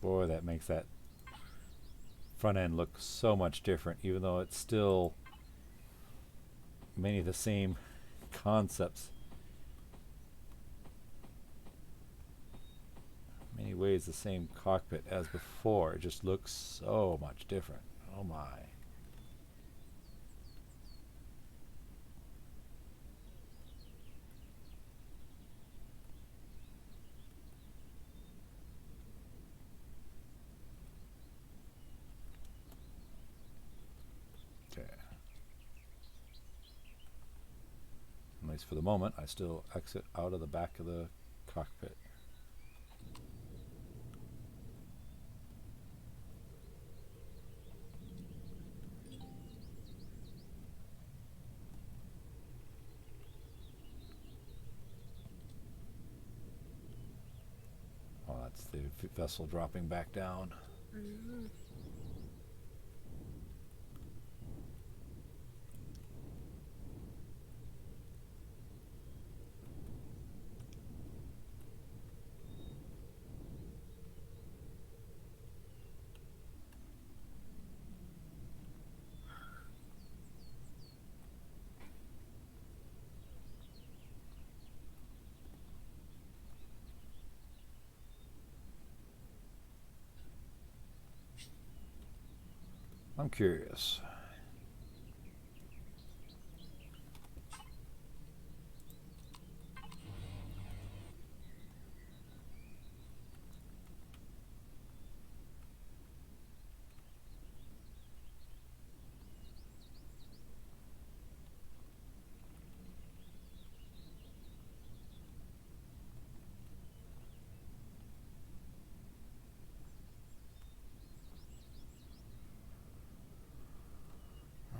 Boy, that makes that front end look so much different, even though it's still many of the same concepts. Many ways the same cockpit as before. It just looks so much different. Oh my. At least for the moment, I still exit out of the back of the cockpit. Oh, that's the vessel dropping back down. Mm-hmm. I'm curious.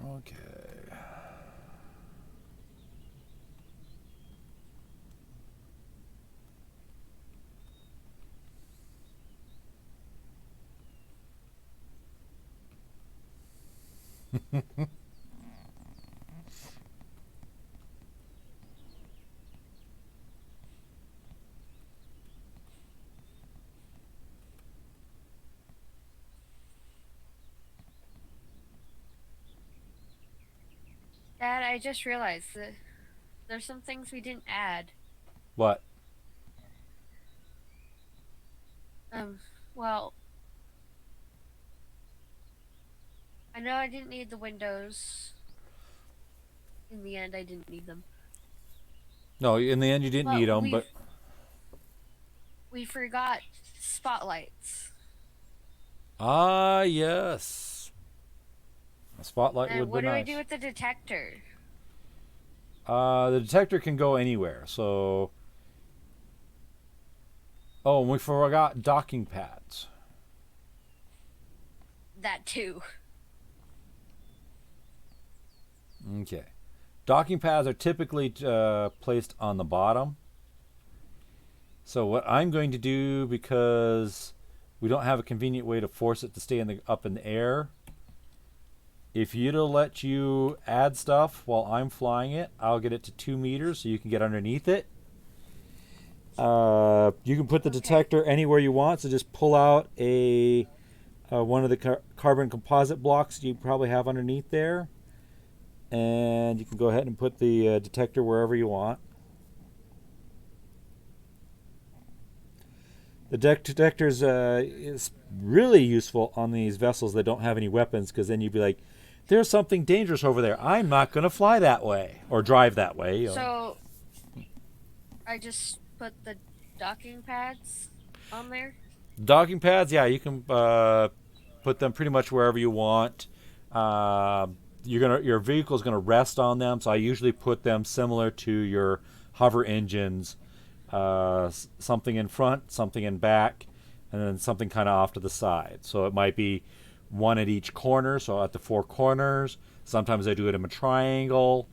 Okay. Dad, I just realized that there's some things we didn't add. What? Well, I know I didn't need the windows. In the end, I didn't need them. No, in the end you didn't But need them, but we forgot spotlights. ah, yes. A spotlight And would what be do I nice. do with the detector? The detector can go anywhere. So, oh, and we forgot docking pads. That too. Okay. Docking pads are typically placed on the bottom. So what I'm going to do, because we don't have a convenient way to force it to stay up in the air, if it'll let you add stuff while I'm flying it, I'll get it to 2 meters so you can get underneath it. You can put the detector anywhere you want, so just pull out a one of the carbon composite blocks you probably have underneath there, and you can go ahead and put the detector wherever you want. The detector is really useful on these vessels that don't have any weapons, because then you'd be like, there's something dangerous over there. I'm not going to fly that way or drive that way. So I just put the docking pads on there. Docking pads, yeah, you can put them pretty much wherever you want. Your vehicle's gonna rest on them, so I usually put them similar to your hover engines. Something in front, something in back, and then something kind of off to the side. So it might be one at each corner, so at the 4 corners. Sometimes I do it in a triangle.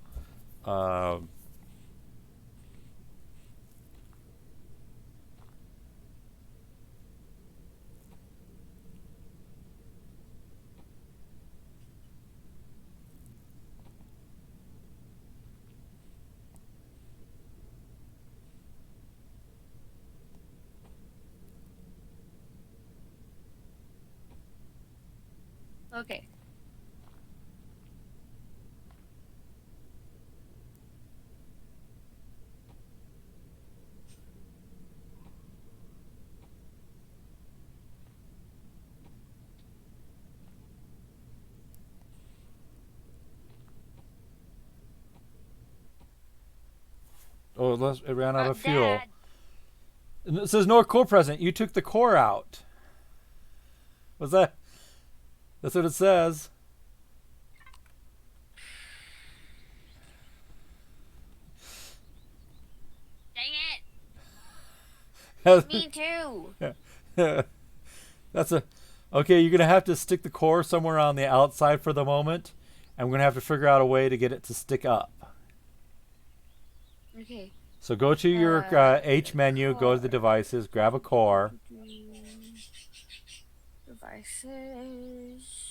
Okay. Oh, it ran out of fuel. Dad, And it says no core present. You took the core out. What's that? That's what it says. dang it! Me too. That's a okay. You're gonna have to stick the core somewhere on the outside for the moment, and we're gonna have to figure out a way to get it to stick up. Okay. So go to your H menu, go to the devices, grab a core. Devices.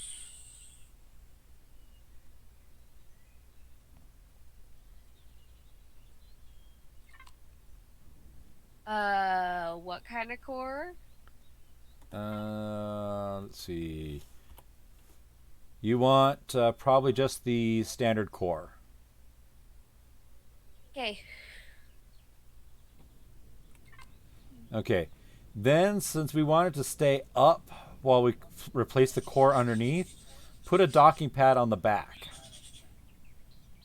What kind of core? Let's see. You want probably just the standard core. Okay. Okay. Then, since we want it to stay up while we replace the core underneath, put a docking pad on the back.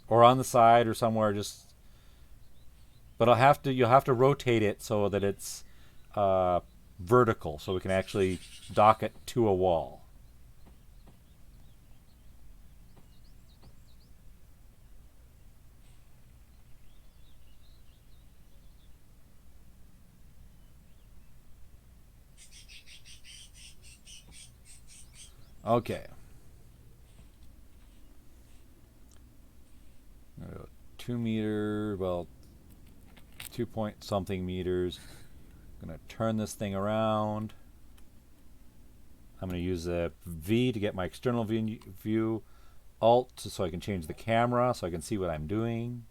Or on the side or somewhere, just... But you'll have to rotate it so that it's vertical, so we can actually dock it to a wall. Okay. 2 meter, well, 2 point something meters. I'm going to turn this thing around. I'm going to use the V to get my external view, Alt so I can change the camera so I can see what I'm doing.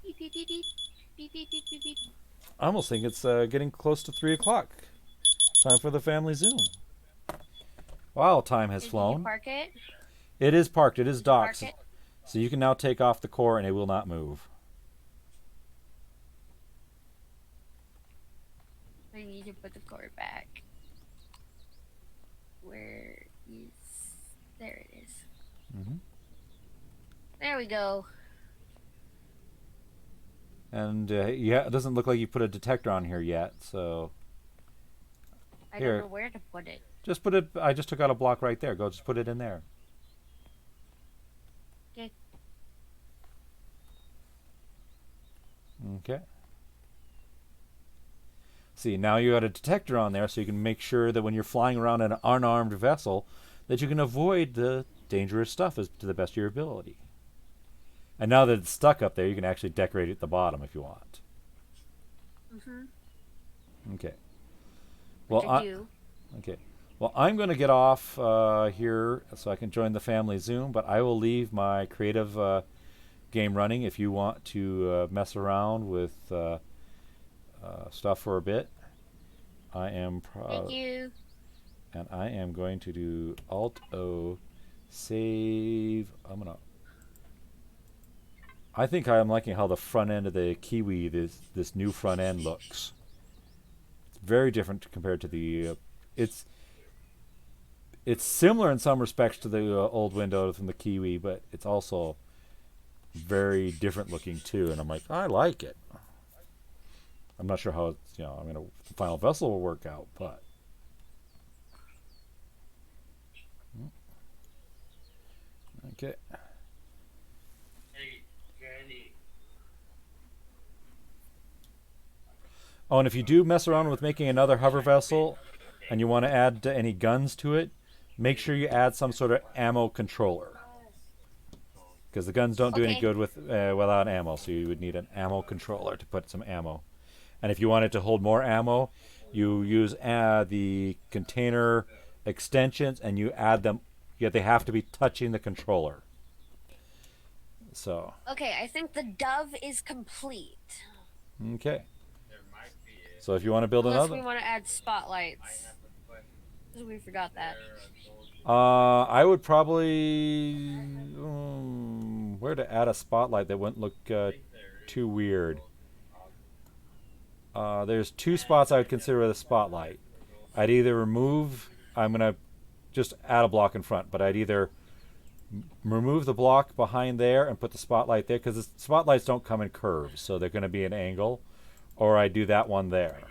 Beep, beep, beep, beep. Beep, beep, beep, beep, beep. I almost think it's getting close to 3 o'clock. Time for the family Zoom. Wow, time has Did flown. you park it? It is parked. It is docked. Park it? So you can now take off the core and it will not move. I need to put the core back. Where is... There it is. Mm-hmm. There we go. And yeah, it doesn't look like you put a detector on here yet, so I Here. don't know where to put it. just put it. I just took out a block right there. Go, just put it in there. Okay. Okay. See, now you got a detector on there, so you can make sure that when you're flying around an unarmed vessel, that you can avoid the dangerous stuff as to the best of your ability. And now that it's stuck up there, you can actually decorate it at the bottom if you want. Mm-hmm. Okay. Well, which I do. okay. Well, I'm going to get off here so I can join the family Zoom, but I will leave my creative game running if you want to mess around with stuff for a bit. I am Thank you. and I am going to do Alt O, save. I think I'm liking how the front end of the Kiwi, this new front end looks. It's very different compared to the. It's similar in some respects to the old Windows from the Kiwi, but it's also very different looking too. And I'm like, I like it. I'm not sure how it's, the final vessel will work out, but. Okay. Oh, and if you do mess around with making another hover vessel and you want to add any guns to it, make sure you add some sort of ammo controller. Because the guns don't do any good without ammo, so you would need an ammo controller to put some ammo. And if you wanted to hold more ammo, you use the container extensions and you add them, yet they have to be touching the controller. So. Okay, I think the dove is complete. Okay. So if you want to build Unless another. we want to add spotlights. Because we forgot that. I would probably where to add a spotlight that wouldn't look too weird. There's two spots I would consider with a spotlight. I'd either remove. I'm gonna just add a block in front, but I'd either remove the block behind there and put the spotlight there because the spotlights don't come in curves, so they're going to be an angle. Or I do that one there.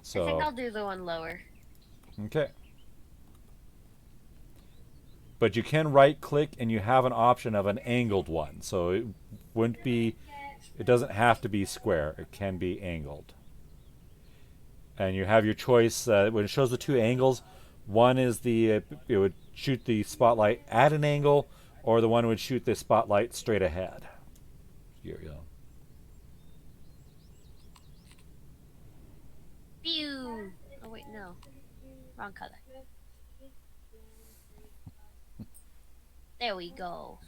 So. I think I'll do the one lower. Okay. But you can right click and you have an option of an angled one. So it wouldn't be, it doesn't have to be square. It can be angled. And you have your choice. When it shows the two angles, one is it would shoot the spotlight at an angle, or the one would shoot the spotlight straight ahead. Here we go. Pew! Oh wait, no. Wrong color. There we go.